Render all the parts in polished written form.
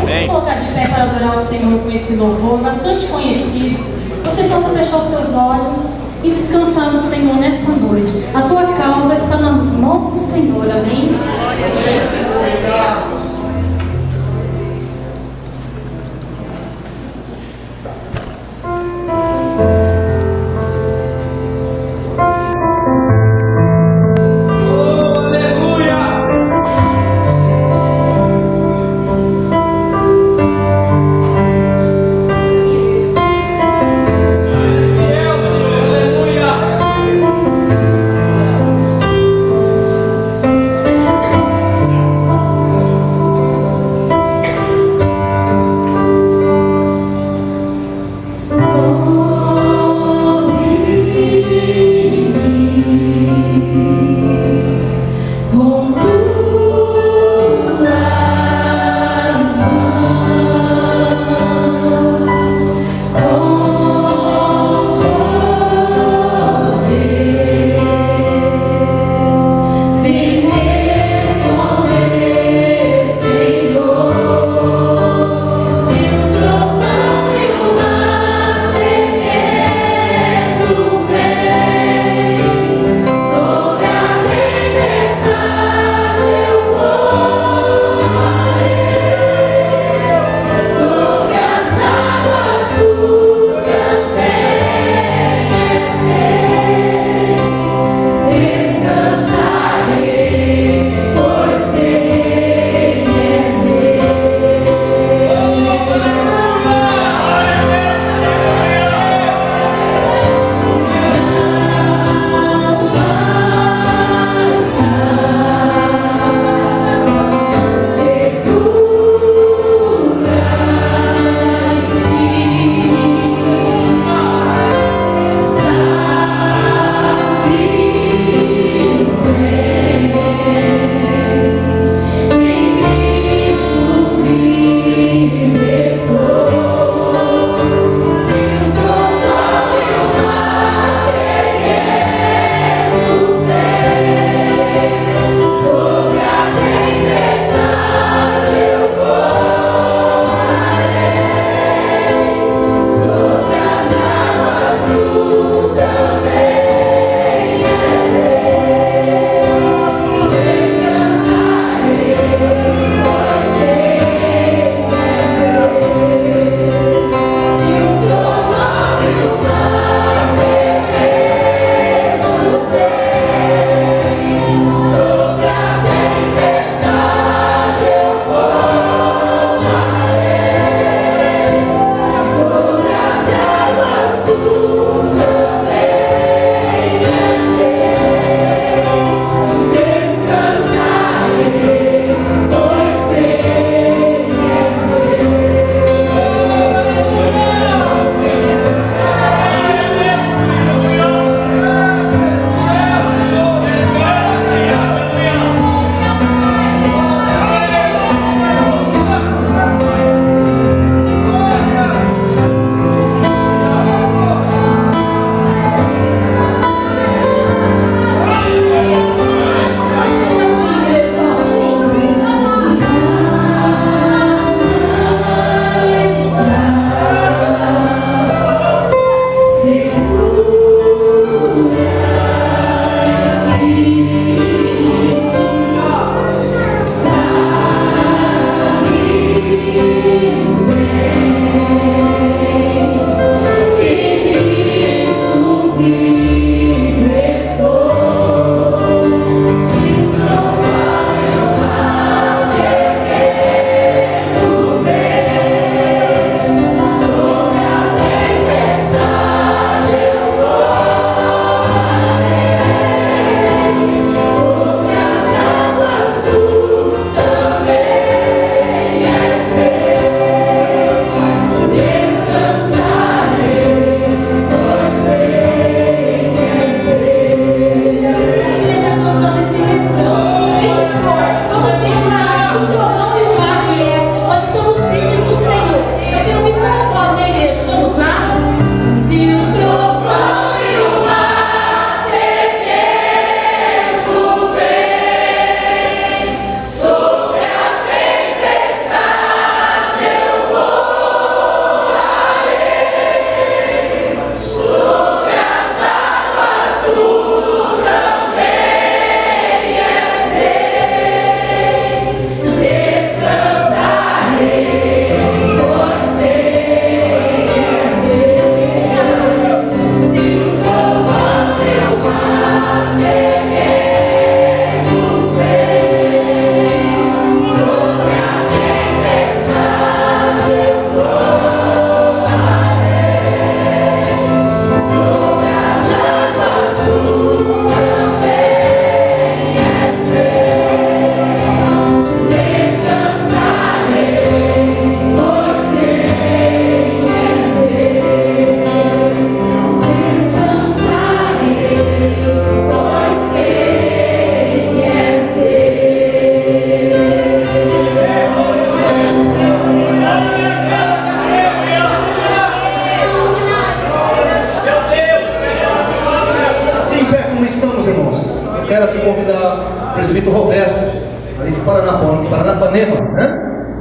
Vamos colocar de pé para adorar o Senhor com esse louvor bastante conhecido. Você possa fechar os seus olhos e descansar no Senhor nessa noite. A tua causa está nas mãos do Senhor, amém?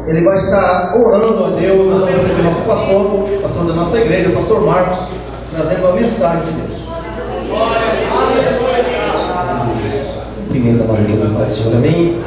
ele vai estar orando a Deus. Nós vamos receber nosso pastor da nossa igreja, o pastor Marcos, trazendo a mensagem de Deus. Primeiro da maravilha do Pai do Senhor, amém?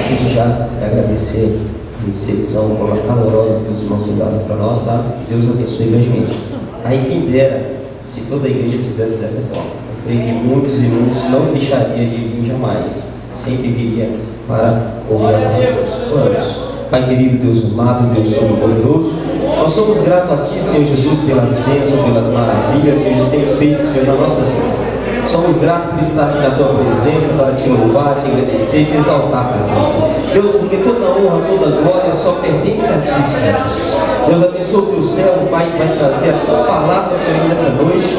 Desde já agradecer a recepção calorosa que os irmãos têm dado para nós, tá? Deus abençoe grandemente. Aí quem dera se toda a igreja fizesse dessa forma. Eu creio que muitos e muitos não deixariam de vir jamais, sempre viria para ouvir a palavra de Deus. Oramos. Pai querido, Deus amado, Deus todo-poderoso, nós somos gratos a Ti, Senhor Jesus, pelas bênças, pelas maravilhas que Deus tem feito, Senhor, nas nossas vidas. Somos gratos por estar aqui na Tua presença, para Te louvar, Te agradecer, Te exaltar, Pai. Deus, porque toda honra, toda glória só pertence a Ti, Senhor Jesus. Deus abençoe o Teu céu, Pai, que vai trazer a Tua palavra, Senhor, nessa noite.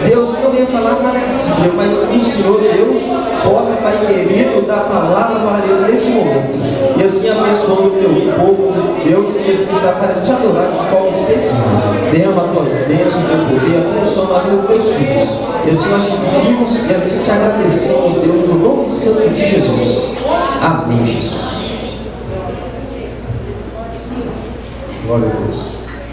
Deus, que não venha falar nada de si, mas que o Senhor, Deus, possa, Pai querido, dar a palavra para Ele neste momento. E assim abençoando o Teu povo, Deus, que está para Te adorar de forma especial. Derrama as Tuas bênçãos, o Teu poder, a função na vida dos Teus filhos. E assim nós te pedimos e assim te agradecemos, Deus, no nome santo de Jesus. Amém, Jesus. Glória a Deus.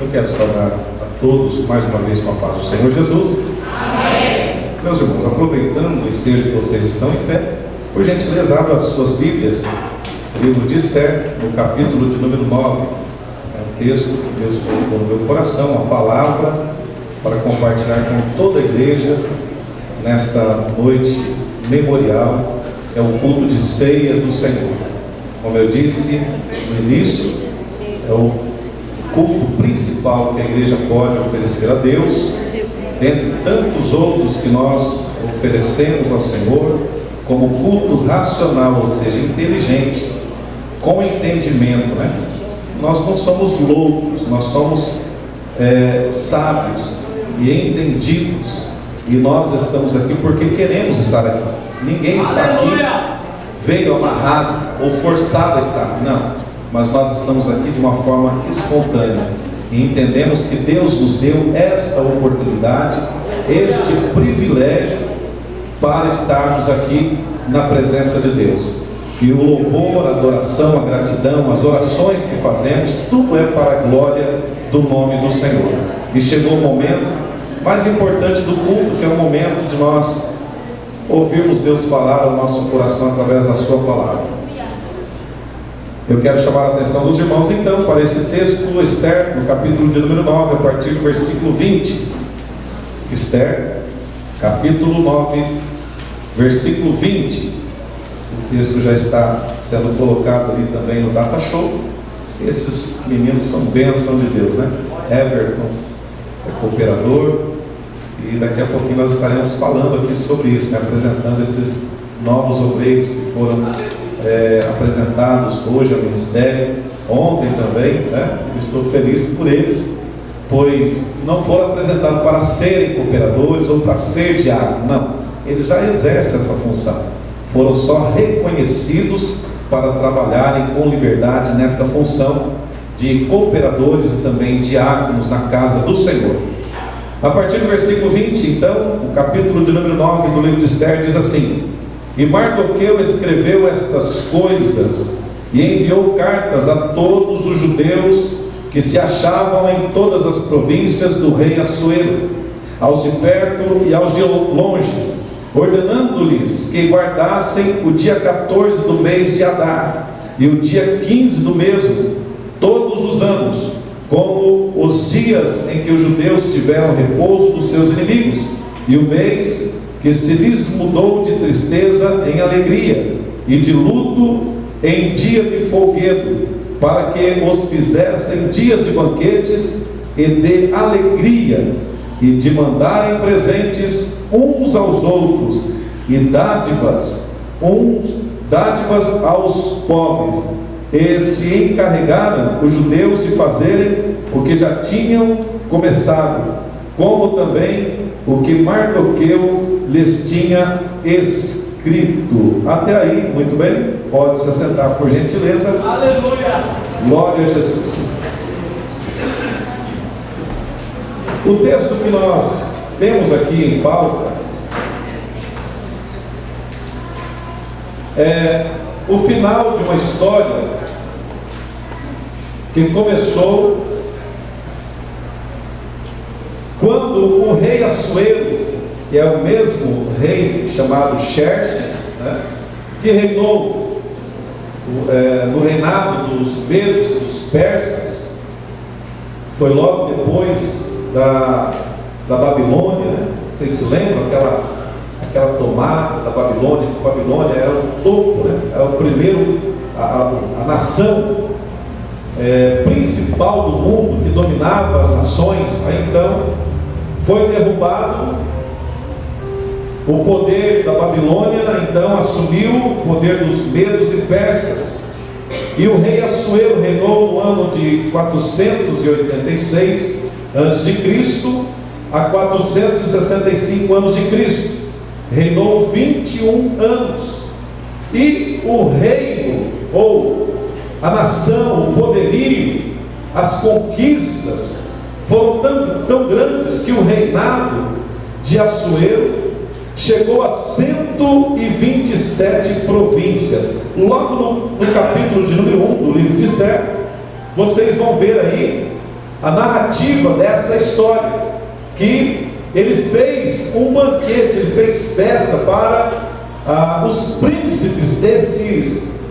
Eu quero saudar a todos mais uma vez com a paz do Senhor Jesus. Amém. Meus irmãos, aproveitando o ensejo que vocês estão em pé, por gentileza, abra as suas Bíblias, o livro de Esther, no capítulo de número 9. É um texto que Deus colocou no meu coração, uma palavra para compartilhar com toda a igreja nesta noite memorial. É o culto de ceia do Senhor. Como eu disse no início, é o culto principal que a igreja pode oferecer a Deus, dentre tantos outros que nós oferecemos ao Senhor, como culto racional, ou seja, inteligente, com entendimento, né? Nós não somos loucos, nós somos sábios e entendidos, e nós estamos aqui porque queremos estar aqui. Ninguém está aqui, veio amarrado ou forçado a estar, não. Mas nós estamos aqui de uma forma espontânea e entendemos que Deus nos deu esta oportunidade, este privilégio para estarmos aqui na presença de Deus. E o louvor, a adoração, a gratidão, as orações que fazemos, tudo é para a glória do nome do Senhor. E chegou o momento mais importante do culto, que é o momento de nós ouvirmos Deus falar ao nosso coração através da sua palavra. Eu quero chamar a atenção dos irmãos então para esse texto, Esther, no capítulo de número 9, a partir do versículo 20. Esther, capítulo 9, versículo 20. O texto já está sendo colocado ali também no Data Show. Esses meninos são bênção de Deus, né? Everton é cooperador, e daqui a pouquinho nós estaremos falando aqui sobre isso, né? Apresentando esses novos obreiros que foram apresentados hoje ao ministério, ontem também, né? Eu estou feliz por eles, pois não foram apresentados para serem cooperadores ou para ser diácono, não, eles já exercem essa função, foram só reconhecidos para trabalharem com liberdade nesta função de cooperadores e também diáconos na casa do Senhor. A partir do versículo 20, então, o capítulo de número 9 do livro de Esther diz assim: E Mardoqueu escreveu estas coisas e enviou cartas a todos os judeus que se achavam em todas as províncias do rei Assuero, aos de perto e aos de longe, ordenando-lhes que guardassem o dia 14 do mês de Adar e o dia 15 do mesmo, todos os anos, como os dias em que os judeus tiveram repouso dos seus inimigos, e o mês que se lhes mudou de tristeza em alegria, e de luto em dia de folguedo, para que os fizessem dias de banquetes e de alegria, e de mandarem presentes uns aos outros, e dádivas aos pobres. E se encarregaram os judeus de fazerem o que já tinham começado, como também o que Mardoqueu lhes tinha escrito. Até aí, muito bem? Pode se assentar por gentileza. Aleluia! Glória a Jesus. O texto que nós temos aqui em pauta é o final de uma história que começou quando o rei Assuero, que é o mesmo rei chamado Xerxes, né, que reinou no reinado dos medos, dos persas, foi logo depois da Babilônia, né? Vocês se lembram aquela tomada da Babilônia? A Babilônia era o topo, né? Era o primeiro, a nação principal do mundo, que dominava as nações. Aí então foi derrubado o poder da Babilônia, então assumiu o poder dos medos e persas, e o rei Assuero reinou no ano de 486 a.C. a 465 anos de Cristo, reinou 21 anos, e o reino, ou a nação, o poderio, as conquistas foram tão grandes que o reinado de Assuero chegou a 127 províncias. Logo no capítulo de número 1 do livro de Esther, vocês vão ver aí a narrativa dessa história, que ele fez um banquete, ele fez festa para os príncipes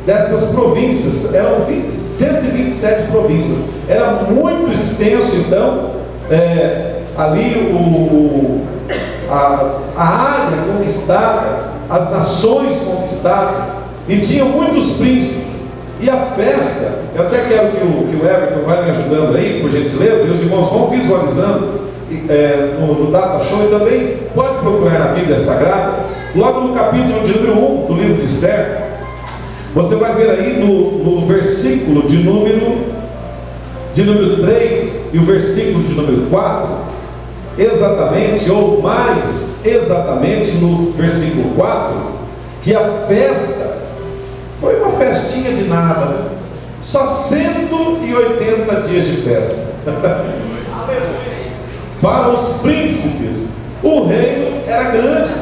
destas províncias. Eram 127 províncias, era muito extenso. Então ali a área conquistada, as nações conquistadas, e tinha muitos príncipes. E a festa, eu até quero que o Everton vai me ajudando aí, por gentileza, e os irmãos vão visualizando no Data Show, e também pode procurar na Bíblia Sagrada, logo no capítulo de número 1 do livro de Esther. Você vai ver aí no versículo de número 3 e o versículo de número 4, exatamente, ou mais exatamente no versículo 4, que a festa foi uma festinha de nada, né? Só 180 dias de festa. Para os príncipes, o reino era grande,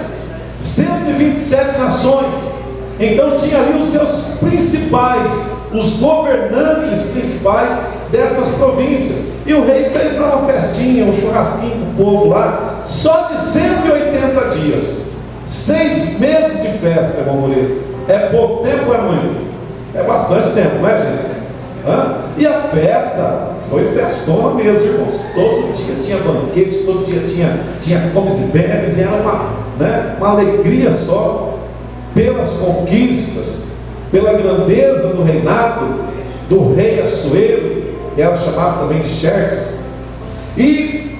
127 nações. Então tinha ali os seus principais, os governantes principais dessas províncias. E o rei fez lá uma festinha, um churrasquinho com o povo lá, só de 180 dias. 6 meses de festa, irmão Moreira. É pouco tempo ou é muito? É bastante tempo, não é, gente? E a festa foi festona mesmo, irmãos. Todo dia tinha banquete, todo dia tinha comes e bebes, e era uma alegria só, pelas conquistas, pela grandeza do reinado do rei Assuero, que era chamado também de Xerxes. E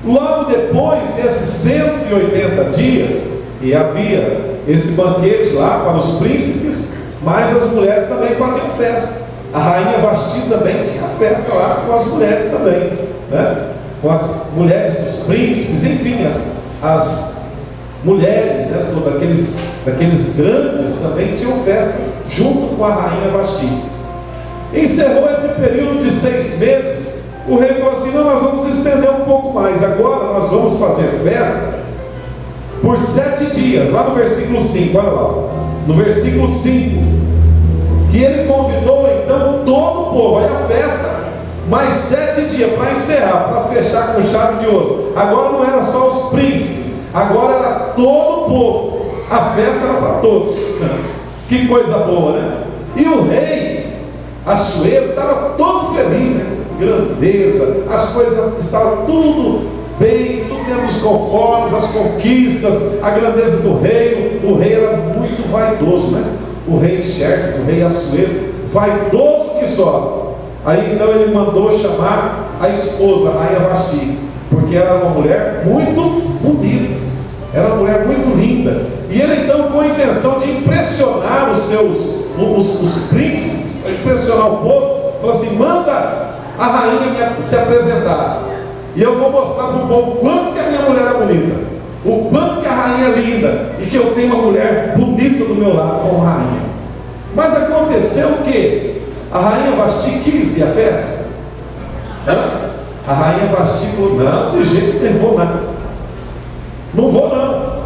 logo depois desses 180 dias, e havia esse banquete lá para os príncipes, mas as mulheres também faziam festa. A rainha Vasti também tinha festa lá com as mulheres também, né? Com as mulheres dos príncipes, enfim, as mulheres, né, daqueles grandes também tinham festa junto com a rainha Vasti. Encerrou esse período de 6 meses. O rei falou assim: não, nós vamos estender um pouco mais. Agora nós vamos fazer festa por 7 dias. Lá no versículo 5, olha lá, no versículo 5, que ele convidou então todo o povo. Aí a festa, mais 7 dias para encerrar, para fechar com chave de ouro. Agora não era só os príncipes, agora era todo o povo. A festa era para todos. Que coisa boa, né? E o rei Assuero estava todo feliz, né? Grandeza, as coisas estavam tudo bem, tudo dentro dos conformes, as conquistas, a grandeza do reino. O rei era muito vaidoso, né? O rei Xerxes, o rei Assuero, vaidoso que só. Aí então ele mandou chamar a esposa, a rainha Vasti, porque ela era uma mulher muito bonita, era uma mulher muito linda. E ele então, com a intenção de impressionar os príncipes, para impressionar o povo, falou assim: manda a rainha se apresentar, e eu vou mostrar para o povo quanto que a minha mulher é bonita, o quanto que a rainha é linda, e que eu tenho uma mulher bonita do meu lado como rainha. Mas aconteceu que a rainha Vasti quis ir à festa. A rainha Vasti falou: não, de jeito nenhum, vou nada, não vou não,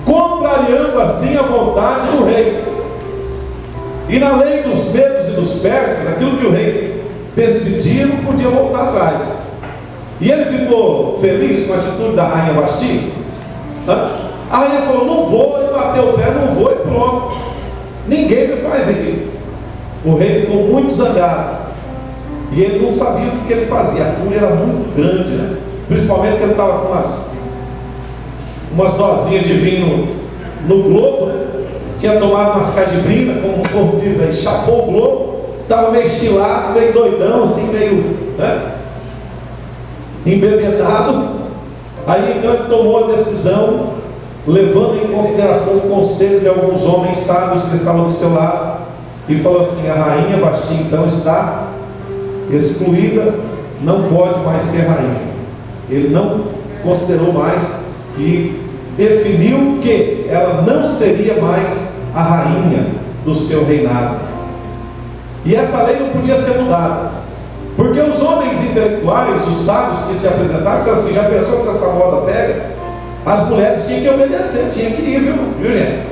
contrariando assim a vontade do rei. E na lei dos medos e dos persas, aquilo que o rei decidir, não podia voltar atrás. E ele ficou feliz com a atitude da rainha Vasti? A rainha falou: não vou, e bateu o pé, não vou, e pronto. Ninguém me faz aquilo. O rei ficou muito zangado. E ele não sabia o que ele fazia. A fúria era muito grande, né? Principalmente porque ele estava com umas dosinhas de vinho no globo, né? Tinha tomado umas cajibrinas, como o povo diz aí, chapou o globo, estava meio chilado, meio doidão, assim, meio, né, embebedado. Aí então ele tomou a decisão, levando em consideração o conselho de alguns homens sábios que estavam do seu lado, e falou assim: a rainha Vasti então está excluída, não pode mais ser rainha. Ele não considerou mais e definiu que ela não seria mais a rainha do seu reinado. E essa lei não podia ser mudada, porque os homens intelectuais, os sábios que se apresentaram, disseram assim: já pensou se essa moda pega? As mulheres tinham que obedecer, tinham que ir, viu gente?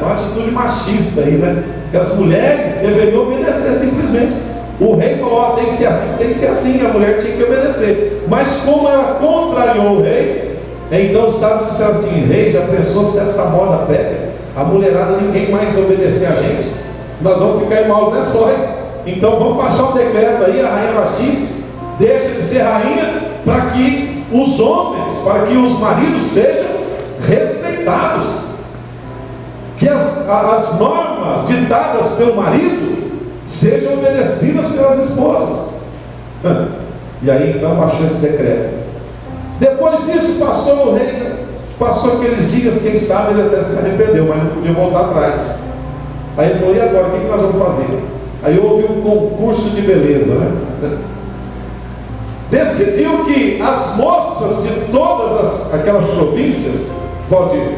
Uma atitude machista aí, né? Que as mulheres deveriam obedecer simplesmente. O rei falou: tem que ser assim, tem que ser assim, a mulher tinha que obedecer. Mas como ela contrariou o rei, então os sábios disseram assim: rei, já pensou se essa moda pega? A mulherada, ninguém mais obedecer a gente, nós vamos ficar em maus lençóis. Então vamos baixar um decreto aí, a rainha Vasti deixa de ser rainha, para que os homens, para que os maridos sejam respeitados, que as normas ditadas pelo marido sejam obedecidas pelas esposas. E aí então baixou esse decreto. Depois disso passou o rei, passou aqueles dias, quem sabe ele até se arrependeu, mas não podia voltar atrás. Aí ele falou: e agora, o que nós vamos fazer? Aí houve um concurso de beleza, né? Decidiu que as moças de todas aquelas províncias, Valdir,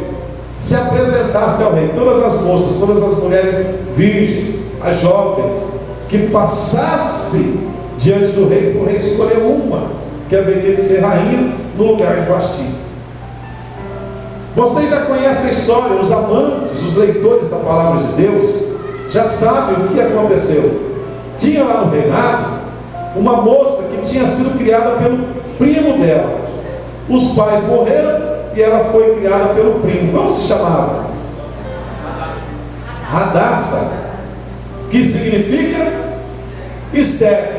se apresentassem ao rei. Todas as moças, todas as mulheres virgens, as jovens, que passasse diante do rei, para o rei escolher uma que haveria de ser rainha no lugar de Vasti. Vocês já conhecem a história, os amantes, os leitores da palavra de Deus já sabem o que aconteceu. Tinha lá no reinado uma moça que tinha sido criada pelo primo dela. Os pais morreram e ela foi criada pelo primo. Como se chamava? Hadassah, que significa Esther.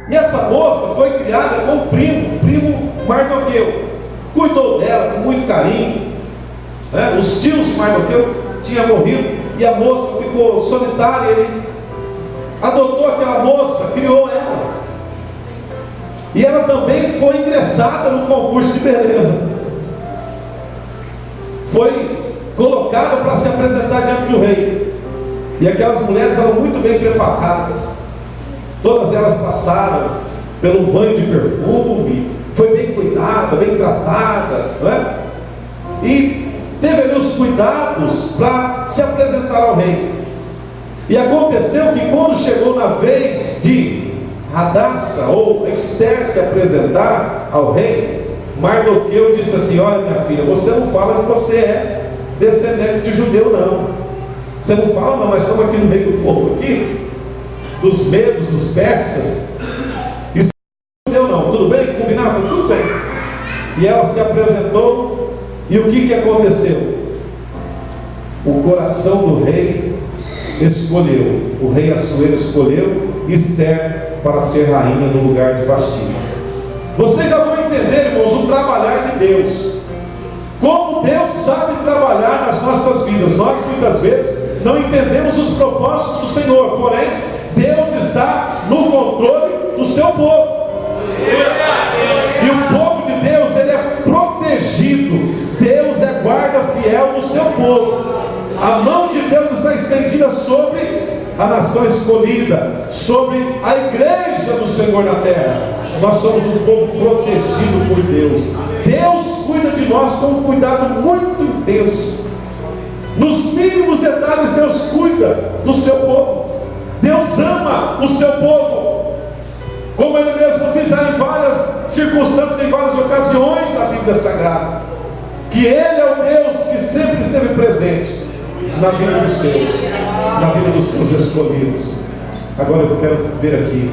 E essa moça foi criada com o primo Mardoqueu. Cuidou dela com muito carinho, né? Os tios de Mardoqueu tinham morrido e a moça ficou solitária. Ele adotou aquela moça, criou ela, e ela também foi ingressada no concurso de beleza, foi colocada para se apresentar diante do rei. E aquelas mulheres eram muito bem preparadas, todas elas passaram pelo banho de perfume, foi bem cuidada, bem tratada, não é? E teve ali os cuidados para se apresentar ao rei. E aconteceu que quando chegou na vez de Hadassah ou Esther se apresentar ao rei, Mardoqueu disse assim: olha, minha filha, você não fala que você é descendente de judeu, não. Você não fala, não, nós estamos aqui no meio do povo aqui, dos medos, dos persas, e você não é judeu, não. Tudo bem? Combinava? Tudo bem. E ela se apresentou, e o que aconteceu? O coração do rei escolheu, o rei Assuero escolheu Esther para ser rainha no lugar de Vasti. Vocês já vão entender, irmãos, o trabalhar de Deus, como Deus sabe trabalhar nas nossas vidas. Nós muitas vezes não entendemos os propósitos do Senhor, porém Deus está no controle do seu povo, e o povo de Deus, ele é protegido. Deus é guarda fiel do seu povo. A mão de Deus está estendida sobre a nação escolhida, sobre a igreja do Senhor na terra. Nós somos um povo protegido por Deus. Deus cuida de nós com um cuidado muito intenso. Nos mínimos detalhes, Deus cuida do seu povo. Deus ama o seu povo, como Ele mesmo diz já em várias circunstâncias, em várias ocasiões na Bíblia Sagrada, que Ele é o Deus que sempre esteve presente na vida dos seus, na vida dos seus escolhidos. Agora eu quero ver aqui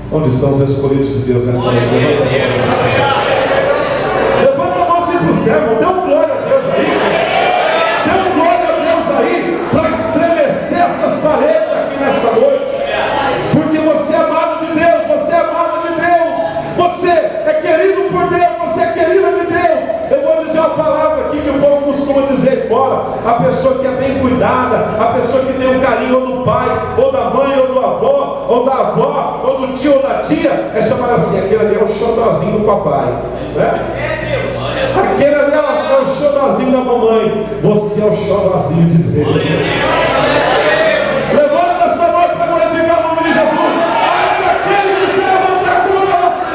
onde estão os escolhidos de Deus nesta noite. Levanta a mão assim para o céu, irmão. Dê um glória a Deus aí. Dê um glória a Deus aí para estremecer essas paredes aqui nesta noite. Porque você é amado de Deus, você é amado de Deus, você é querido por Deus, você é querida de Deus. Eu vou dizer uma palavra aqui que o povo costuma dizer fora: a pessoa que é bem cuidada, a pessoa que tem o carinho ou do pai, ou da mãe, ou do avô, ou da avó, ou do tio ou da tia, é chamada assim: aquele ali é o xodózinho do papai, né? Aquele ali é o xodózinho da mamãe. Você é o xodózinho de Deus. Levanta sua mão para glorificar o nome de Jesus. Ai daquele que se levantar contra você.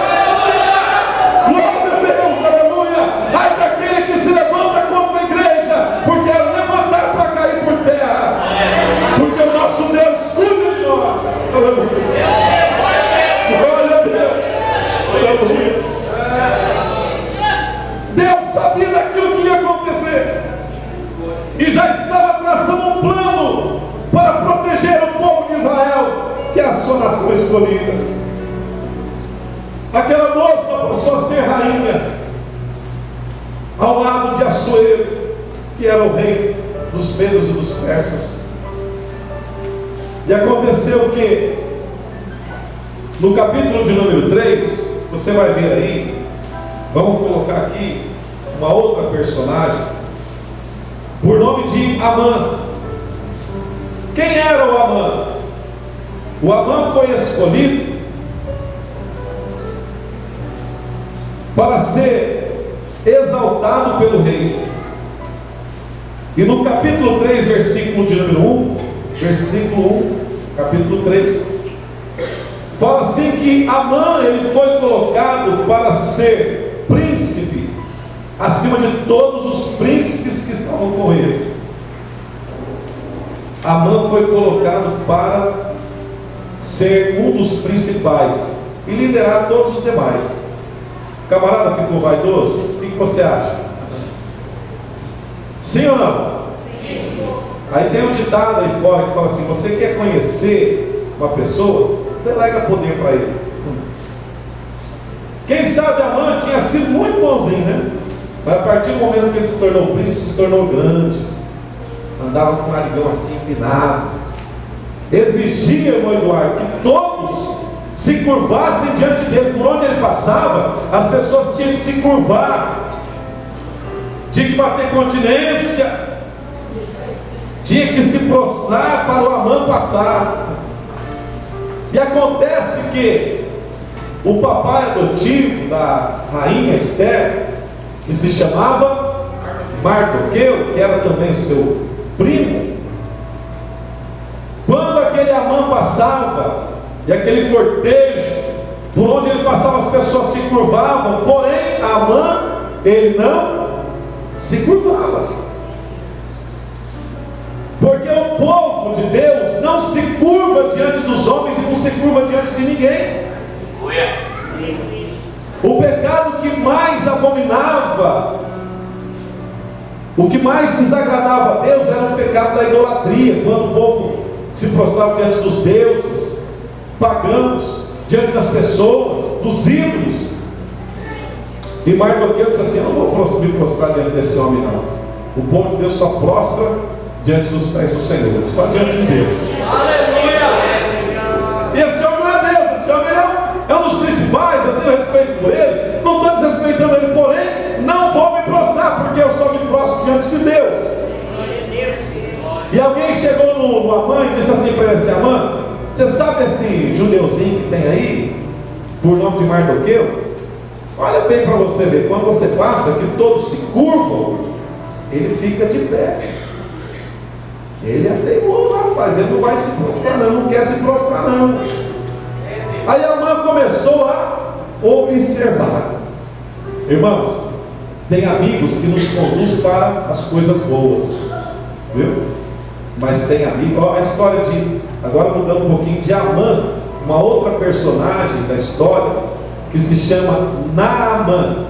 Glória a Deus, aleluia. Ai daquele que se levanta contra a igreja, porque é levantar para cair por terra. Porque o nosso Deus cuida de nós. Aleluia. Glória a Deus. Aleluia. Deus sabia daquilo que ia acontecer e já estava traçando um plano para proteger o povo de Israel, que é a sua nação escolhida. Aquela moça passou a ser rainha ao lado de Assuero, que era o rei dos medos e dos persas. E aconteceu que no capítulo de número 3, você vai ver aí, vamos colocar aqui uma outra personagem por nome de Amã. Quem era o Amã? O Amã foi escolhido para ser exaltado pelo rei. E no capítulo 3, versículo de número 1, capítulo 3, fala assim que Amã, ele foi colocado para ser príncipe acima de todos os príncipes que estavam com ele. Amã foi colocado para ser um dos principais e liderar todos os demais. O camarada ficou vaidoso? O que você acha? Sim ou não? Sim. Aí tem um ditado aí fora que fala assim: você quer conhecer uma pessoa, delega poder para ele. Quem sabe Amã tinha sido muito bonzinho, né? Mas a partir do momento que ele se tornou príncipe, se tornou grande, andava com um narigão assim empinado, exigia, irmão Eduardo, que todos se curvassem diante dele. Por onde ele passava, as pessoas tinham que se curvar, tinha que bater continência, tinha que se prostrar para o Amã passar. E acontece que o papai adotivo da rainha Esther, que se chamava Mardoqueu, que era também seu primo, quando aquele Amã passava, e aquele cortejo, por onde ele passava as pessoas se curvavam, porém Amã, ele não se curvava, porque o povo de Deus não se curva diante dos homens e não se curva diante de ninguém. O pecado que mais abominava, o que mais desagradava a Deus, era o pecado da idolatria, quando o povo se prostrava diante dos deuses pagãos, diante das pessoas, dos ídolos. E Mardoqueu disse assim: eu não vou me prostrar diante desse homem não. O povo de Deus só prostra diante dos pés do Senhor, só diante de Deus. Aleluia! E esse homem não é Deus, esse homem é um dos principais, eu tenho respeito por ele, não estou desrespeitando ele, porém não vou me prostrar, porque eu só me prostro diante de Deus. E alguém chegou no Amã e disse assim para ele assim: Amã, você sabe esse judeuzinho que tem aí, por nome de Mardoqueu? Olha bem para você ver, quando você passa, que todos se curvam, ele fica de pé. Ele é teimoso, rapaz, ele não vai se prostrar não, não quer se prostrar não. Aí Amã começou a observar. Irmãos, tem amigos que nos conduzem para as coisas boas, viu? Mas tem amigos, ó, a história de, agora mudando um pouquinho, de Amã, uma outra personagem da história, que se chama Naamã.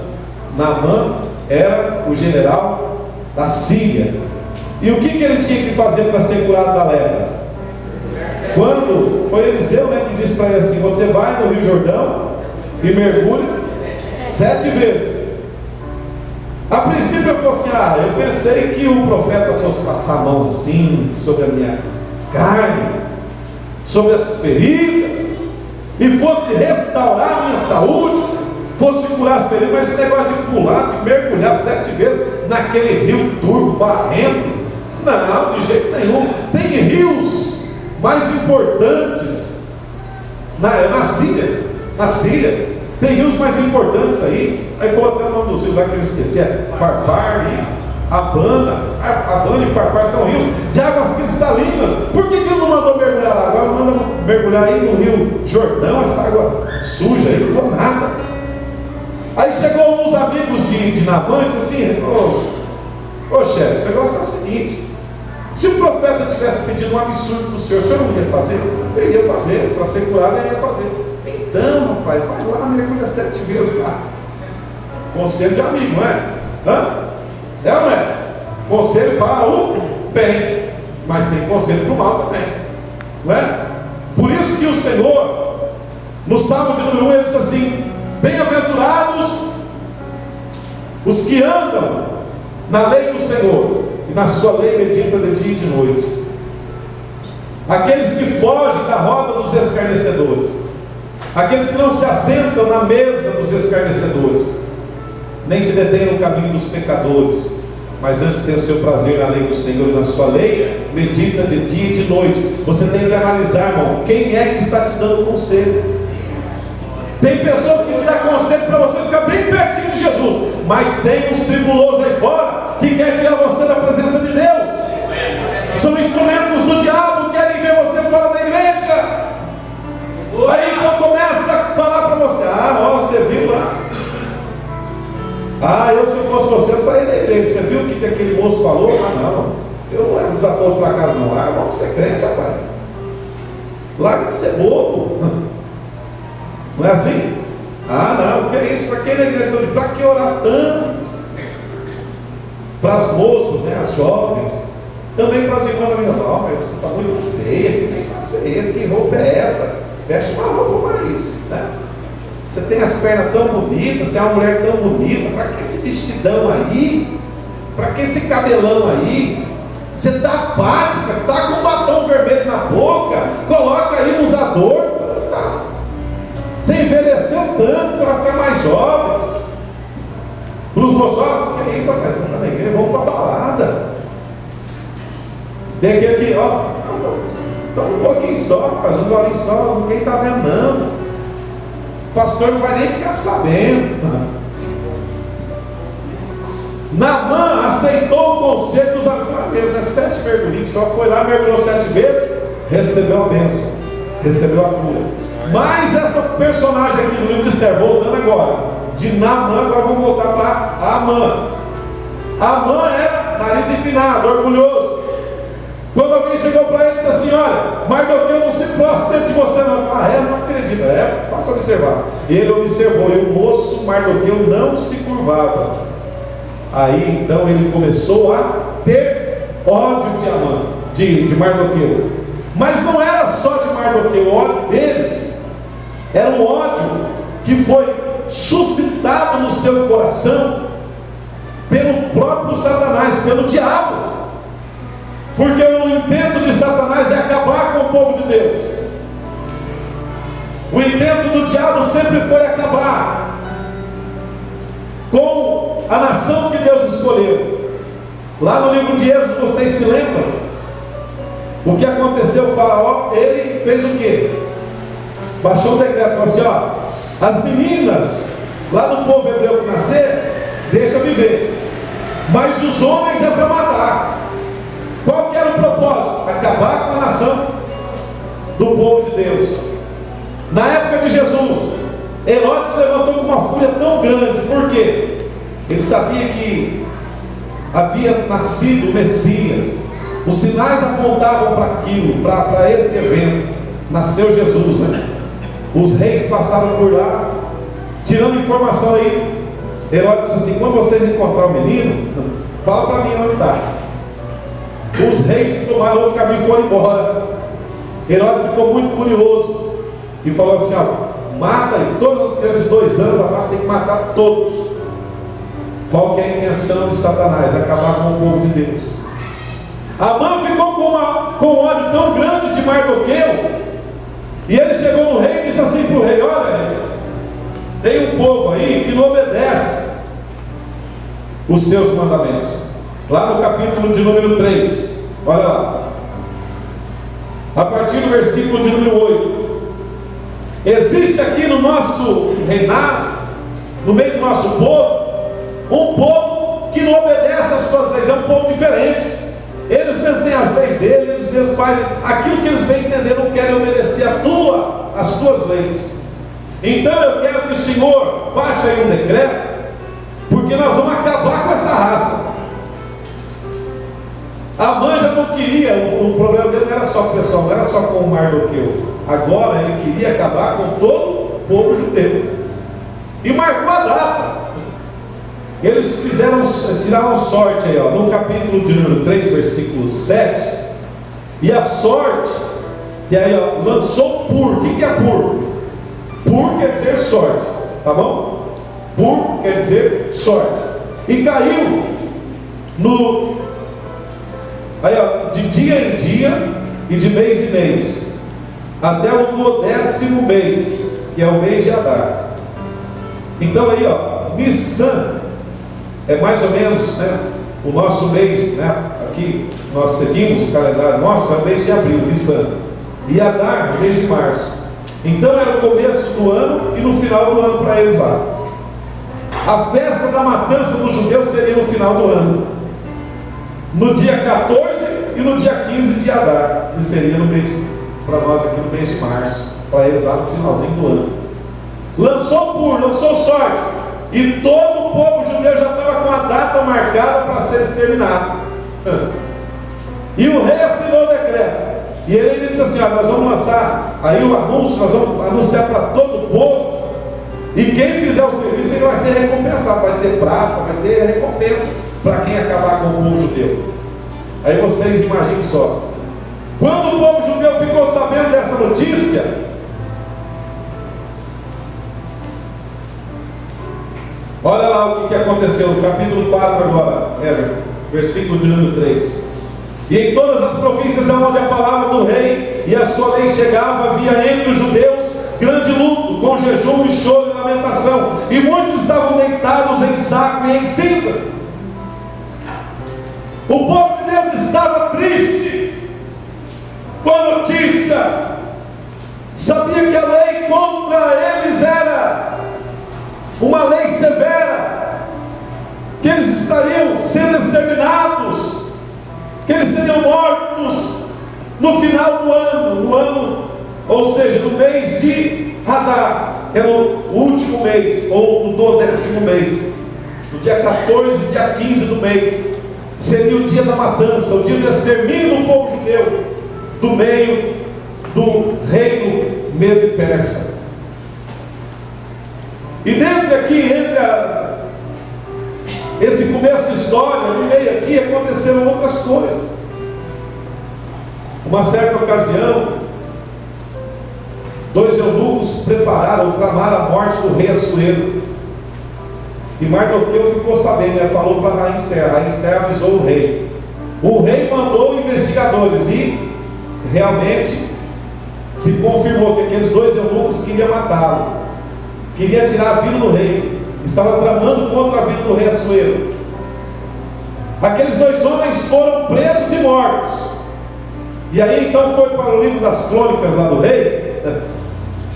Naamã era o general da Síria. E o que ele tinha que fazer para ser curado da lepra? Quando foi Eliseu, né, que disse para ele assim: você vai no Rio Jordão e mergulha 7 vezes. A princípio eu falei assim: eu pensei que o profeta fosse passar a mão assim sobre a minha carne, sobre as feridas, e fosse restaurar a minha saúde, fosse curar as feridas. Mas esse negócio de pular, de mergulhar 7 vezes naquele rio turvo, barrento, não, de jeito nenhum. Tem rios mais importantes na Síria, tem rios mais importantes aí. Aí falou até o nome dos rios lá que eu esqueci: Farpar e Abana. Abana e Farpar são rios de águas cristalinas. Por que ele não mandou mergulhar lá? Agora manda mergulhar aí no Rio Jordão, essa água suja aí, não foi nada. Aí chegou uns amigos de Naamã e disse assim: ô chefe, o negócio é o seguinte: se o profeta tivesse pedido um absurdo para o senhor não ia fazer? Eu ia fazer, para ser curado eu ia fazer. Então, rapaz, vai lá, mergulha 7 vezes lá. Conselho de amigo, não é? É ou não é? Conselho para o bem, mas tem conselho para o mal também, não é? Por isso que o Senhor, no Salmo de número 1, ele diz assim: bem-aventurados os que andam na lei do Senhor, e na sua lei medita de dia e de noite. Aqueles que fogem da roda dos escarnecedores, aqueles que não se assentam na mesa dos escarnecedores, nem se detêm no caminho dos pecadores, mas antes tem o seu prazer na lei do Senhor, e na sua lei medita de dia e de noite. Você tem que analisar, irmão, quem é que está te dando conselho. Tem pessoas que te dão conselho para você ficar bem pertinho de Jesus, mas tem uns tribulosos aí fora que quer tirar você da presença de Deus. São instrumentos do diabo, querem ver você fora da igreja. Aí então começa a falar para você: você viu lá? Eu, se fosse você, eu saía da igreja. Você viu o que aquele moço falou? Não, eu não levo desaforo para casa não. Vamos ser crente, rapaz. Larga de ser bobo. Não é assim? Não, que é isso? Para que na igreja? Para que orar tanto? Para as moças, né, as jovens, também para as irmãs amigas: você está muito feia, que negócio é esse? Que roupa é essa? Veste uma roupa mais, né? Você tem as pernas tão bonitas, você é uma mulher tão bonita, para que esse vestidão aí? Para que esse cabelão aí? Você está apática, está com um batom vermelho na boca, coloca aí uns adornos, você envelheceu tanto, você vai ficar mais jovem. Para os gostosos, que é isso, rapaz? Você está na igreja, vamos para a balada. Tem aquele que, então um pouquinho só, rapaz, um golinho só, ninguém está vendo não. O pastor não vai nem ficar sabendo. Naamã aceitou o conselho dos amigos, 7 mergulhinhos, só foi lá, mergulhou 7 vezes, recebeu a bênção, recebeu a cura. Mas essa personagem aqui do livro de Esther, voltando agora, de Naamã, agora vamos voltar para Amã. Amã era nariz empinado, orgulhoso. Quando alguém chegou para ele e disse assim: olha, Mardoqueu não se prostra dentro de você não. Não acredito. Passa a observar. Ele observou, e o moço Mardoqueu não se curvava. Aí então ele começou a ter ódio de Amã, de Mardoqueu. Mas não era só de Mardoqueu, o ódio dele era um ódio que foi suscitado no seu coração pelo próprio Satanás, pelo diabo. Porque o intento de Satanás é acabar com o povo de Deus. O intento do diabo sempre foi acabar com a nação que Deus escolheu. Lá no livro de Êxodo, vocês se lembram? O que aconteceu? O faraó, ele fez o quê? Baixou um decreto, falou assim: as meninas lá do povo hebreu que nascer, deixa viver, mas os homens é para matar. Qual que era o propósito? Acabar com a nação do povo de Deus. Na época de Jesus, Herodes se levantou com uma fúria tão grande. Por quê? Ele sabia que havia nascido o Messias. Os sinais apontavam para aquilo, para esse evento. Nasceu Jesus, né? Os reis passaram por lá, tirando informação aí. Herodes disse assim: quando vocês encontrarem o menino, fala para mim onde está. Os reis que tomaram outro caminho foram embora. Herodes ficou muito furioso e falou assim: ó, mata, e todas as crianças de 2 anos abaixo tem que matar todos. Qual que é a intenção de Satanás? Acabar com o povo de Deus. Amã ficou com um ódio tão grande de Mardoqueu, e ele chegou no rei e disse assim para o rei: olha, rei, tem um povo aí que não obedece os teus mandamentos. Lá no capítulo de número 3, olha lá, a partir do versículo de número 8. Existe aqui no nosso reinado, no meio do nosso povo, um povo que não obedece às tuas leis. É um povo diferente. Eles mesmos têm as leis dele, eles mesmos fazem aquilo que eles bem entenderam, não querem obedecer as tuas leis. Então eu quero que o Senhor baixe aí um decreto, porque nós vamos acabar com essa raça. Amã já não queria, o problema dele não era só com o pessoal, não era só com o Mardoqueu. Agora ele queria acabar com todo o povo judeu. E marcou a data. Eles tiraram sorte aí, ó, no capítulo de número 3, versículo 7. E a sorte, que aí ó, lançou pur. O que é pur? Pur quer dizer sorte, tá bom? Pur quer dizer sorte. E caiu aí, ó, de dia em dia e de mês em mês, até o 10º mês, que é o mês de Adar. Então aí, ó, Nissan é mais ou menos, né, o nosso mês, né? Aqui nós seguimos o calendário nosso, é o mês de abril, Nissan. E Adar, o mês de março. Então era o começo do ano e no final do ano para eles lá. A festa da matança dos judeus seria no final do ano, no dia 14 e no dia 15 de Adar, que seria no mês, para nós aqui no mês de março, para eles lá no finalzinho do ano. Lançou sorte, e todo o povo judeu já estava com a data marcada para ser exterminado. E o rei assinou o decreto. E ele disse assim: ó, nós vamos lançar aí o anúncio, nós vamos anunciar para todo o povo, e quem fizer o serviço ele vai ser recompensado, vai ter prata, vai ter recompensa para quem acabar com o povo judeu. Aí vocês imaginem só, quando o povo judeu ficou sabendo dessa notícia, olha lá o que aconteceu no capítulo 4 agora, versículo de número 3. E em todas as províncias onde a palavra do rei e a sua lei chegava, havia entre os judeus grande luto, com jejum e choro e lamentação, e muitos estavam deitados em saco e em cinza. O povo de Deus estava triste com a notícia, sabia que a lei contra eles era uma lei severa, que eles estariam sendo exterminados, que eles seriam mortos no final do ano, ou seja, no mês de Adar, que era o último mês, ou no 10º mês, no dia 14 e dia 15 do mês, seria o dia da matança, o dia do extermínio do povo judeu, do meio do reino Medo e Persa. E dentro aqui, esse começo de história, no meio aqui, aconteceram outras coisas. Uma certa ocasião, 2 eunucos tramaram a morte do rei Assuero. E Mardoqueu ficou sabendo, né? Falou para a rainha Esther. A rainha Esther avisou o rei. O rei mandou investigadores e realmente se confirmou que aqueles 2 eunucos queriam matá-lo, queria tirar a vida do rei, estava tramando contra a vida do rei Assuero. Aqueles 2 homens foram presos e mortos. E aí então foi para o livro das crônicas lá do rei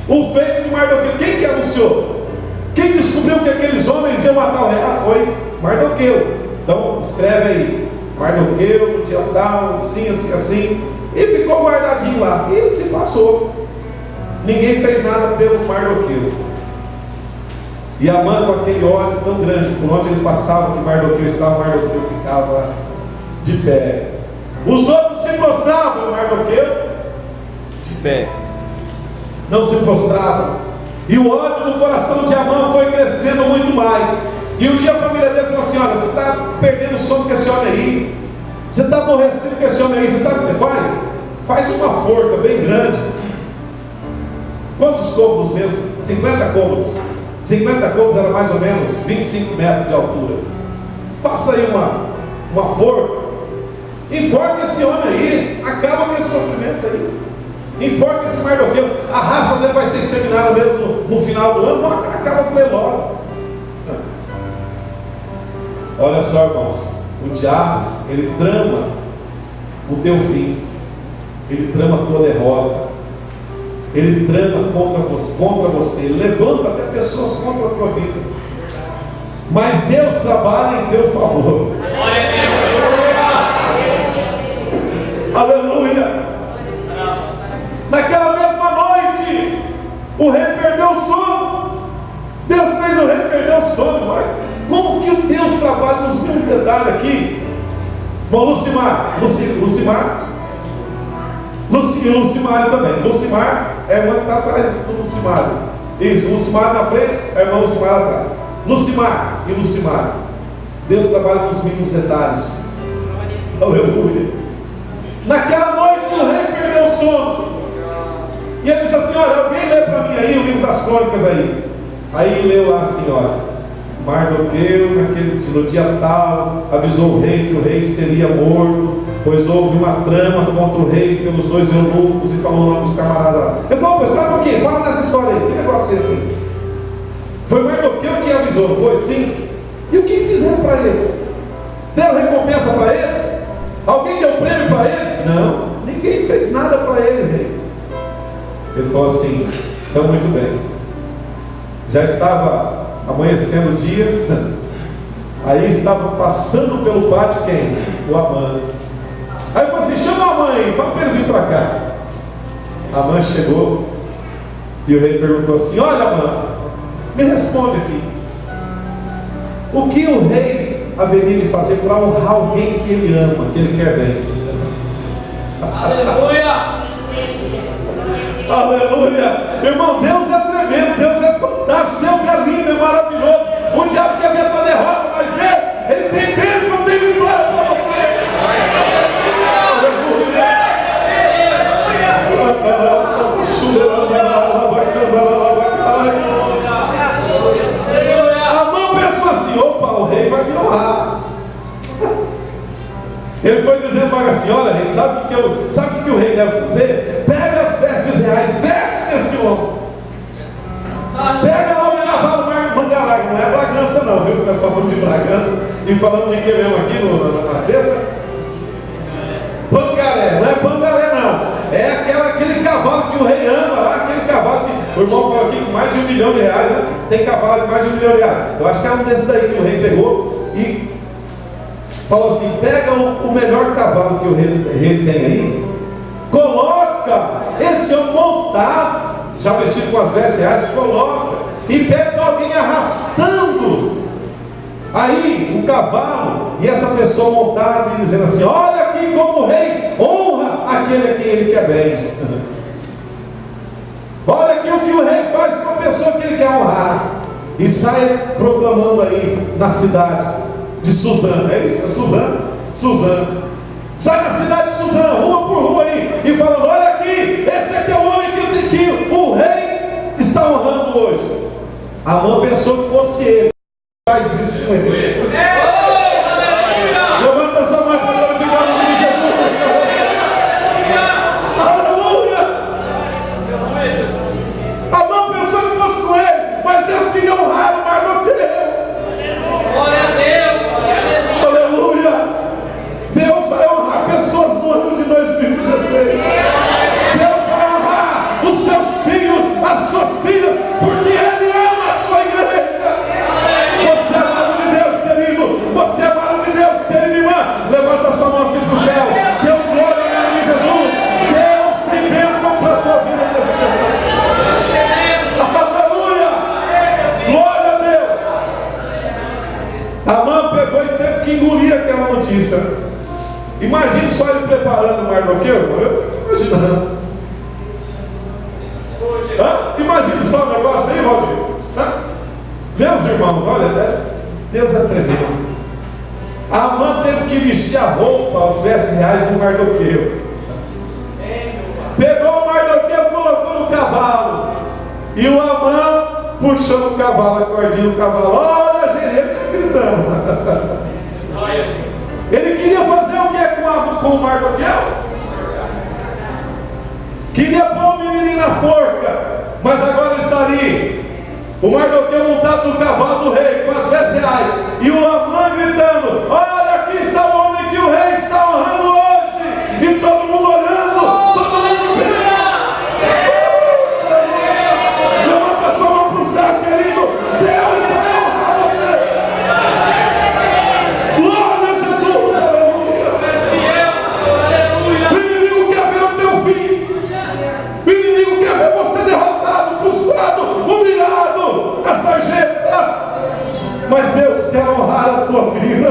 o feito de Mardoqueu. Quem que anunciou? Quem descobriu que aqueles homens iam matar o rei? Foi Mardoqueu. Então escreve aí: Mardoqueu, no dia tal, assim, assim, assim. E ficou guardadinho lá. E se passou. Ninguém fez nada pelo Mardoqueu. E Amã, com aquele ódio tão grande, por onde ele passava, que Mardoqueu estava, Mardoqueu ficava de pé. Os outros se prostravam, Mardoqueu de pé, não se prostravam. E o ódio no coração de Amã foi crescendo muito mais. E um dia a família dele falou assim: olha, você está perdendo o sono com esse homem aí, você está aborrecido com esse homem aí, você sabe o que você faz? faz uma forca bem grande. Quantos côvados mesmo? 50 côvados. 50 côvados era mais ou menos 25 metros de altura. Faça aí uma forca. Enforca esse homem aí. Acaba com esse sofrimento aí. Enforca esse Mardoqueu. A raça dele vai ser exterminada mesmo no final do ano. Acaba com ele logo. Olha só, irmãos. O diabo, ele trama o teu fim. Ele trama a tua derrota. Ele trama contra você. Ele levanta até pessoas contra a tua vida. Mas Deus trabalha em teu favor. Aleluia. Naquela mesma noite, o rei perdeu o sono. Deus fez o rei perder o sono. Mas como que o Deus trabalha nos mínimos detalhes aqui? Bom, Lucimar também. Lucimar é a irmã que está atrás do Lucimar. Isso, Lucimar na frente, a irmã Lucimar atrás. Lucimar e Lucimar. Deus trabalha nos mínimos detalhes. Aleluia. Naquela noite o rei perdeu o sono. E ele disse assim: olha, alguém lê para mim aí o livro das crônicas aí. Aí leu lá assim, olha. Mardoqueu, no dia tal, avisou o rei que o rei seria morto, pois houve uma trama contra o rei pelos dois eunucos, e falou o nome dos camaradas lá. Eu falo, pois espera um pouquinho, para nessa história aí, que negócio é esse aí? Foi Mardoqueu que avisou, não foi? Sim. E o que fizeram para ele? Deram recompensa para ele? Alguém deu prêmio para ele? Não, ninguém fez nada para ele, rei. Ele falou assim: então muito bem, já estava amanhecendo o dia, aí estava passando pelo pátio quem? O Amã. Aí eu falei assim: chama a Amã aí, fala para ele vir para cá. A Amã chegou e o rei perguntou assim: olha, Amã, me responde aqui, o que o rei haveria de fazer para honrar alguém que ele ama, que ele quer bem? Aleluia! Aleluia! Irmão, Deus é tremendo, Deus é fantástico, Deus é lindo, é maravilhoso. O diabo quer ver a tua derrota, mas Deus, ele tem bênção, tem vitória para você. Aleluia! A mão pensou assim: opa, o rei vai me honrar. Ele foi dizendo para assim: olha, rei, sabe o que o rei deve fazer? Pega as vestes reais, veste esse homem. Pega lá o cavalo Mangaraga, não é Bragança não, viu? Porque nós falamos de Bragança e falamos de que mesmo aqui na sexta? Pangaré, não é Pangaré não. É aquele cavalo que o rei ama lá, aquele cavalo que o irmão falou aqui com mais de R$1 milhão, né? Tem cavalo de mais de R$1 milhão. Eu acho que é um desses daí que o rei pegou e falou assim: pega o melhor cavalo que o rei tem aí, coloca esse homem montado, já vestido com as vestes reais, coloca, e pega alguém arrastando aí o cavalo, e essa pessoa montada e dizendo assim: olha aqui como o rei honra aquele a quem ele quer bem. Olha aqui o que o rei faz com a pessoa que ele quer honrar. E sai proclamando aí na cidade de Suzana, é isso? É Suzana. Sai da cidade de Suzana, rua por rua aí, e falando: olha aqui, esse aqui é o homem que o rei está honrando hoje. Amã pensou que fosse ele, faz isso com ele. Levanta sua mão para glorificar o nome de Jesus. Aleluia! Amã pensou que fosse com ele, mas Deus queria honrar o Mardoqueu. Glória a Deus! Aleluia! Deus vai honrar pessoas no ano de 2016. Deus vai honrar os seus filhos, as suas filhas, porque Ele ama a sua igreja. Você é amado de Deus, querido. Você é amado de Deus, querida irmã. Levanta sua mão assim para o céu. Dê glória ao nome de Jesus. Deus tem bênção para a tua vida nesse ano. Aleluia! Glória a Deus! Amã pegou e teve que engolir aquela notícia. Imagine só ele preparando o Mardoqueu. Eu fico imaginando. Imagine só o negócio aí, Valdir. Meus irmãos, olha, Deus é tremendo. Amã teve que vestir a roupa, as vestes reais do Mardoqueu. cavalo. E o Amã puxando o cavalo, a cordinha do cavalo. Olha a Jeremias gritando. Ele queria fazer o que com o Mardoqueu? Queria pôr o menininho na forca. Mas agora está ali o Mardoqueu montado no cavalo do rei, com as vestes reais. E o Amã gritando: olha, aqui está o homem que o rei está honrando hoje. E todo mundo olhando, todo mundo vendo. Levanta sua mão para o céu, querido. Deus vai honrar você. Glória a Jesus, aleluia. O inimigo quer ver o teu fim. O inimigo quer ver você derrotado, frustrado, humilhado, na sarjeta. Mas Deus quer honrar a tua vida.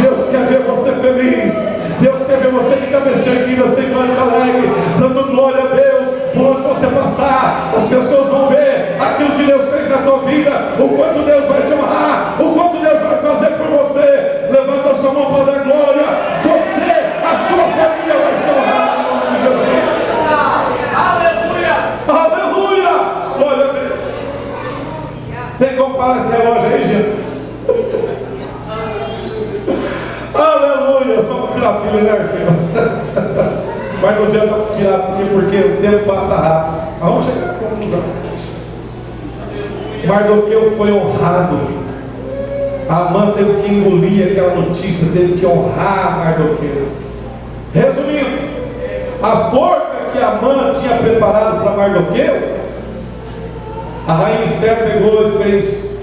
Deus quer ver você feliz. Deus quer ver você de cabeça erguida, semblante alegre, dando glória a Deus. Por onde você passar, as pessoas vão ver aquilo que Deus fez na tua vida, o quanto Deus vai te honrar, o quanto Deus vai fazer por você. Levanta a sua mão para dar glória. Você, a sua família vai ser honrada em nome de Jesus. Aleluia! Aleluia! Glória a Deus. Tem como parar esse relógio aí, gente? Aleluia! Só para tirar a pilha, né, Arcelo? Mas não adianta tirar a pilha porque o tempo passa rápido. Vamos chegar à conclusão. Mardoqueu foi honrado. Amã teve que engolir aquela notícia, teve que honrar Mardoqueu. Resumindo, a forca que Amã tinha preparado para Mardoqueu, a rainha Esther pegou e fez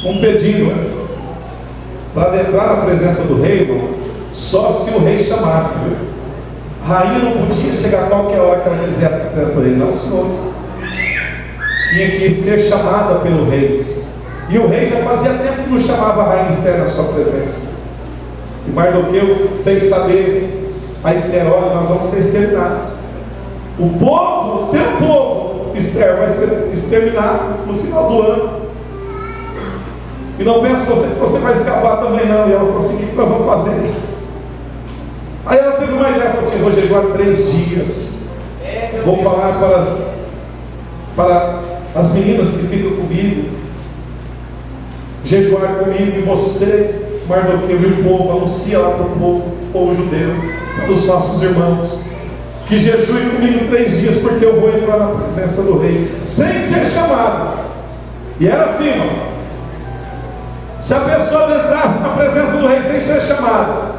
um pedido para entrar na presença do rei, irmão, só se o rei chamasse. A rainha não podia chegar a qualquer hora que ela quisesse para a presença do rei, não, senhores. Tinha que ser chamada pelo rei. E o rei já fazia tempo que não chamava a rainha Esther na sua presença. E Mardoqueu fez saber a Esther: olha, nós vamos ser exterminados. O povo, o teu povo, Esther, vai ser exterminado no final do ano. E não pense que você vai escapar também não. E ela falou assim: o que nós vamos fazer? Aí ela teve uma ideia, falou assim: vou jejuar 3 dias. Vou falar para as meninas que ficam comigo, jejuar comigo. E você, Mardoqueu, e o povo, anuncia lá para o povo judeu, para os nossos irmãos, que jejue comigo 3 dias, porque eu vou entrar na presença do rei, sem ser chamado. E era assim, irmão. Se a pessoa entrasse na presença do rei sem ser chamada,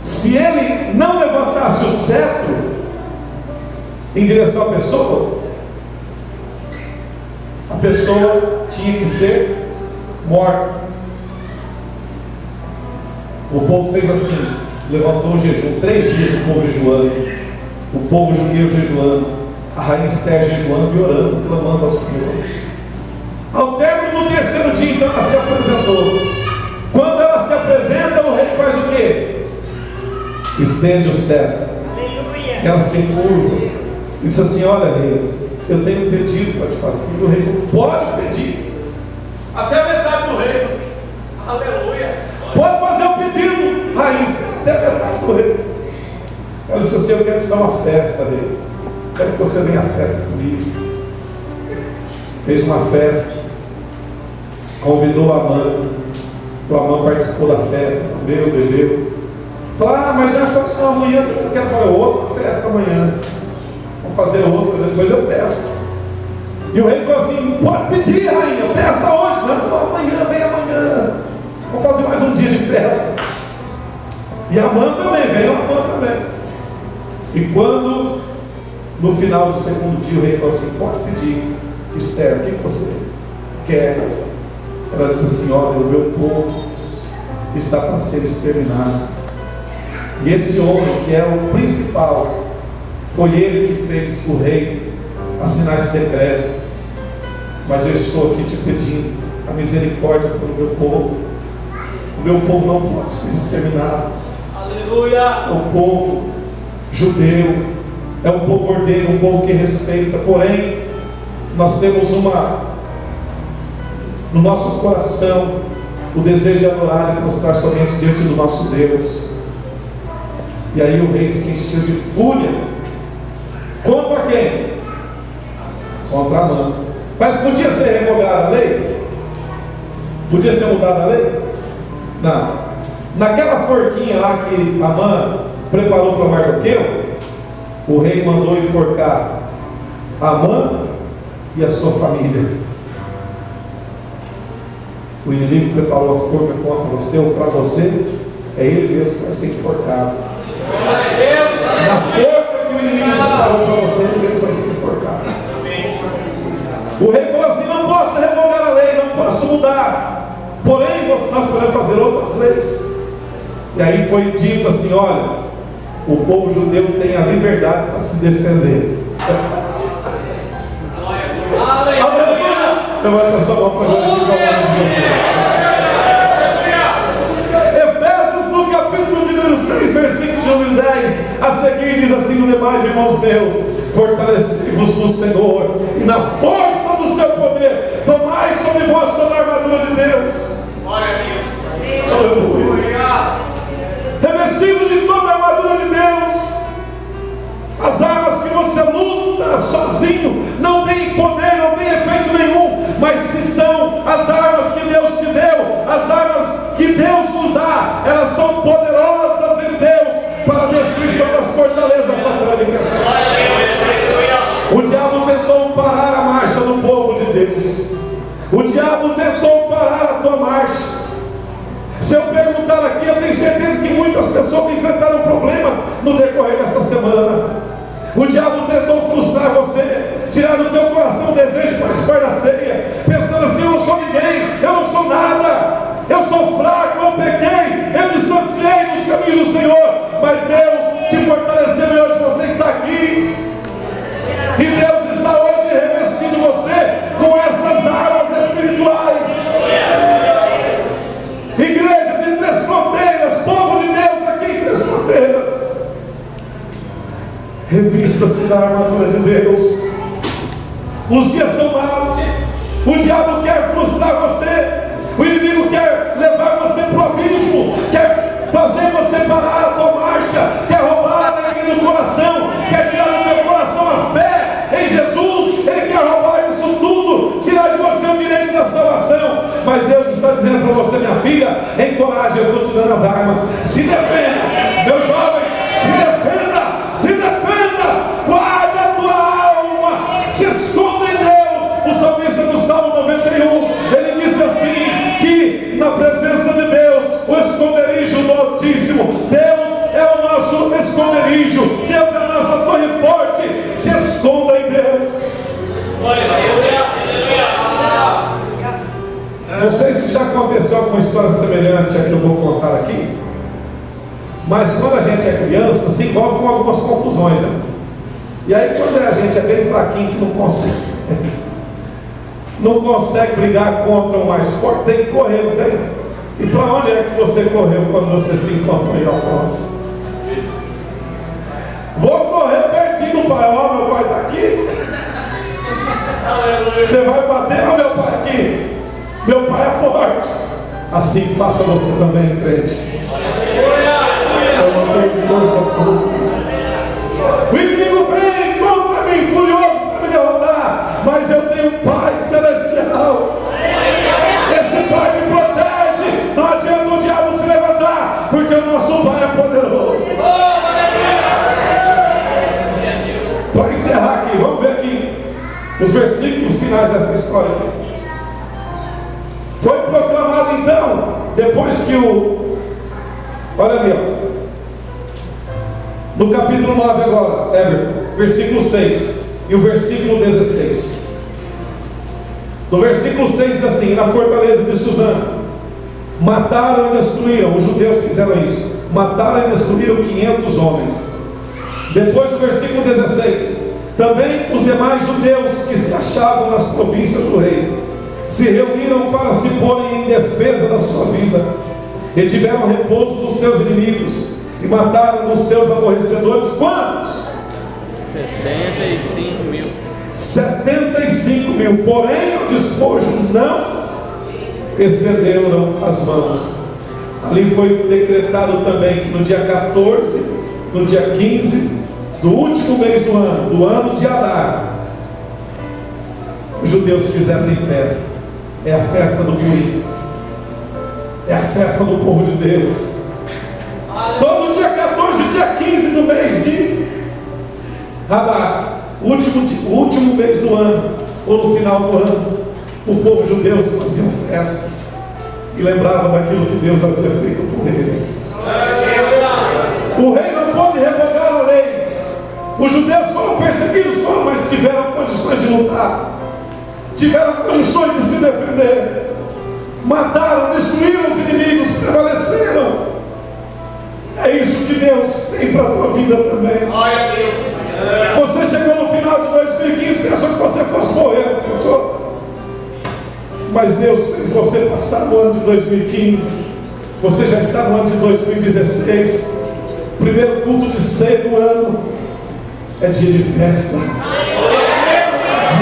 se ele não levantasse o cetro em direção à pessoa, a pessoa tinha que ser morta. O povo fez assim, levantou o jejum, 3 dias o povo jejuando, o povo judeu jejuando, a rainha Esther jejuando e orando, clamando ao Senhor. Ao término do 3º dia, então, ela se apresentou. Quando ela se apresenta, o rei faz o quê? Estende o cetro. Ela se curva e diz assim: olha, rei, eu tenho um pedido para te fazer. E o rei falou: pode pedir. Até a metade do rei. Aleluia! Pode fazer o pedido, rainha, até a metade do rei. Ela disse assim: eu quero te dar uma festa, rei. Quero que você venha à festa comigo. Fez uma festa, convidou o Amã. O Amã participou da festa, comeu, bebeu. Falou: ah, mas não é só isso amanhã, eu quero fazer outra festa amanhã. Vamos fazer outra, depois eu peço. E o rei falou assim: pode pedir, rainha, peça hoje. Não, amanhã, vem amanhã. Vamos fazer mais um dia de festa. E Amã também, veio Amã também. E quando, no final do 2º dia, o rei falou assim: pode pedir, Esther, o que você quer? Ela disse assim: olha, o meu povo está para ser exterminado. E esse homem, que é o principal, foi ele que fez o rei assinar esse decreto. Mas eu estou aqui te pedindo a misericórdia pelo meu povo. O meu povo não pode ser exterminado. Aleluia! O povo judeu é um povo ordeiro, um povo que respeita. Porém, nós temos no nosso coração o desejo de adorar e prostrar somente diante do nosso Deus. E aí o rei se encheu de fúria. Quando contra quem? Contra Amã. Mas podia ser revogada a lei? Podia ser mudada a lei? Não. Naquela forquinha lá que Amã preparou para Mardoqueu, o rei mandou enforcar Amã e a sua família. O inimigo preparou a forca contra você ou para você, é ele mesmo que vai ser enforcado. Na forca que o inimigo preparou para você, ele mesmo vai ser enforcado. O rei falou assim: não posso revogar a lei, não posso mudar, porém nós podemos fazer outras leis. E aí foi dito assim: olha, o povo judeu tem a liberdade para se defender. Aleluia! Levanta sua mão para glorificar o nome de Jesus. Efésios, no capítulo de número 6, versículo de número 10, a seguir diz assim: no demais, irmãos meus, fortalecei-vos no Senhor e na força do seu poder, tomai sobre vós toda a armadura de Deus. Aleluia! Revestido de toda a armadura de Deus. As armas que você luta sozinho não tem poder, não tem efeito nenhum. Mas se são as armas que Deus te deu, as armas que Deus nos dá, elas são poderosas em Deus para a destruição das fortalezas satânicas. O diabo tentou parar a marcha do povo de Deus. O diabo tentou parar a tua marcha. Se eu perguntar aqui, eu tenho certeza que muitas pessoas enfrentaram problemas no decorrer desta semana. O diabo tentou frustrar você, tirar do teu coração o desejo de participar da ceia, pensando assim: eu não sou ninguém, eu não sou nada, eu sou fraco, eu pequei, eu distanciei dos caminhos do Senhor. Mas Deus te fortaleceu e hoje você está aqui. E Deus está hoje revestindo você com estas armas espirituais. Igreja de Três Fronteiras, povo de Deus aqui em Três Fronteiras, revista-se da armadura de Deus. Os dias são maus. O diabo quer frustrar você. O inimigo quer levar você para o abismo, quer fazer você parar a tua marcha, quer roubar a alegria do coração, quer tirar do teu coração a fé em Jesus. Ele quer roubar isso tudo, tirar de você o direito da salvação. Mas Deus está dizendo para você: minha filha, encoraje, eu estou te dando as armas. Se defenda, meus jovens, se defenda, se defenda, guarda a tua alma, se esconda em Deus. O salmista do Salmo 91, ele disse assim: que na presença de Deus, o esconderijo do Altíssimo, Deus é o nosso esconderijo, Deus é a nossa torre forte. Se esconda em Deus. Não sei se já aconteceu alguma história semelhante a que eu vou contar aqui, mas quando a gente é criança, se envolve com algumas confusões, né? E aí quando a gente é bem fraquinho, que não consegue brigar contra o mais forte, tem que correr, não tem? E para onde é que você correu quando você se encontra aí ao frente? Vou correr pertinho do pai. Ó, meu pai está aqui. Você vai bater? Ó, meu pai aqui. Meu pai é forte. Assim faça você também, crente. Eu não tenho força toda. O inimigo vem contra mim, furioso para me derrotar, mas eu tenho Pai celestial. Esse Pai me protege. Não adianta o diabo se levantar, porque o nosso Pai é poderoso. Para encerrar aqui, vamos ver aqui os versículos finais dessa história aqui. Foi proclamado então, depois que olha ali, ó, no capítulo 9 agora, versículo 6 e o versículo 16. No versículo 6 diz assim: na fortaleza de Suzã mataram e destruíram, os judeus fizeram isso, mataram e destruíram 500 homens. Depois do versículo 16, também os demais judeus que se achavam nas províncias do rei se reuniram para se porem em defesa da sua vida, e tiveram repouso dos seus inimigos, e mataram dos seus aborrecedores quantos? 75 mil. 75 mil. Porém o despojo não estenderam as mãos. Ali foi decretado também que no dia 14, no dia 15 do último mês do ano de Adar, os judeus fizessem festa. É a festa do Purim, é a festa do povo de Deus. Todo dia 14, dia 15 do mês de Adar, o último mês do ano, ou no final do ano, o povo judeu fazia festa e lembrava daquilo que Deus havia feito por eles. O rei não pôde revogar a lei. Os judeus foram perseguidos, mas tiveram condições de lutar, tiveram condições de se defender, mataram, destruíram os inimigos, prevaleceram. É isso que Deus tem para a tua vida também. Você chegou no final de 2015, pensou que você fosse morrer, pensou? Mas Deus fez você passar no ano de 2015. Você já está no ano de 2016. Primeiro culto de ceia do ano. É dia de festa, dia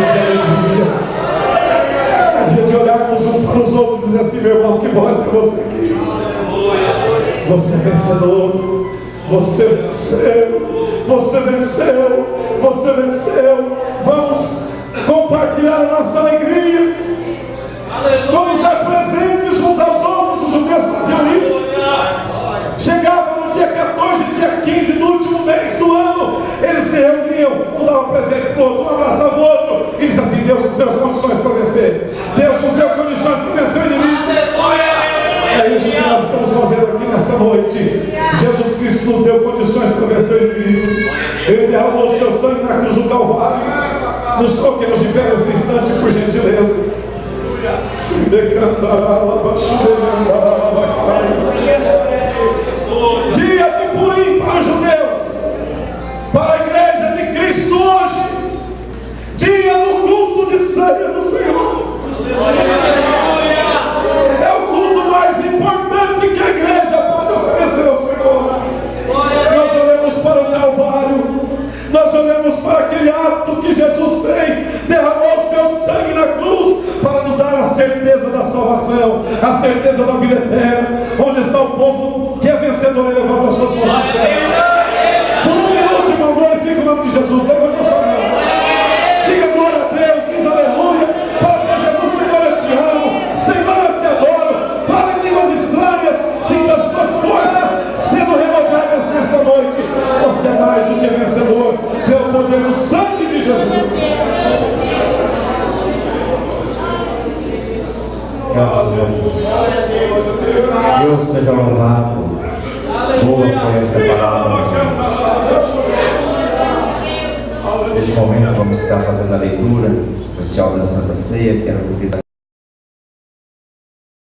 de alegria, é dia de olharmos um para os outros e dizer assim: meu irmão, que bom é ter você aqui. Você é vencedor, você venceu, você venceu, você venceu. Vamos compartilhar a nossa alegria, vamos dar presentes uns aos outros. Os judeus faziam isso. Chegava no dia 14, dia 15 do último mês do ano, eles se reuniam, um dava um presente para o outro, um abraçava o outro e disse assim: Deus nos deu condições para vencer, Deus nos deu condições para vencer o inimigo. É isso que nós estamos fazendo aqui nesta noite. Jesus Cristo nos deu condições para vencer o inimigo. Ele derramou o seu sangue na cruz do Calvário. Nos coloquemos de pé nesse instante, por gentileza. Dia de Purim para os judeus, para a igreja de Cristo hoje, dia do culto de ceia do Senhor. É o culto mais importante que a igreja pode oferecer ao Senhor. Nós olhamos para o Calvário, nós olhamos para aquele ato que Jesus fez, derramou o seu sangue na cruz para nos dar a certeza da salvação, a certeza da vida eterna. Onde está o povo que é vencedor e levanta as suas mãos no céu? Por um minuto, irmão, glorifica o nome de Jesus. Levanta a sua mão, diga glória a Deus, diz aleluia. Fala para Jesus: Senhor, eu te amo, Senhor, eu te adoro. Fala em línguas estranhas, sinta as tuas forças sendo renovadas nesta noite. Você é mais do que vencedor pelo poder do sangue de Jesus. Graças a Deus. Deus seja louvado. Boa foi esta palavra. Neste momento vamos estar fazendo a leitura especial da Santa Ceia. Quero convidar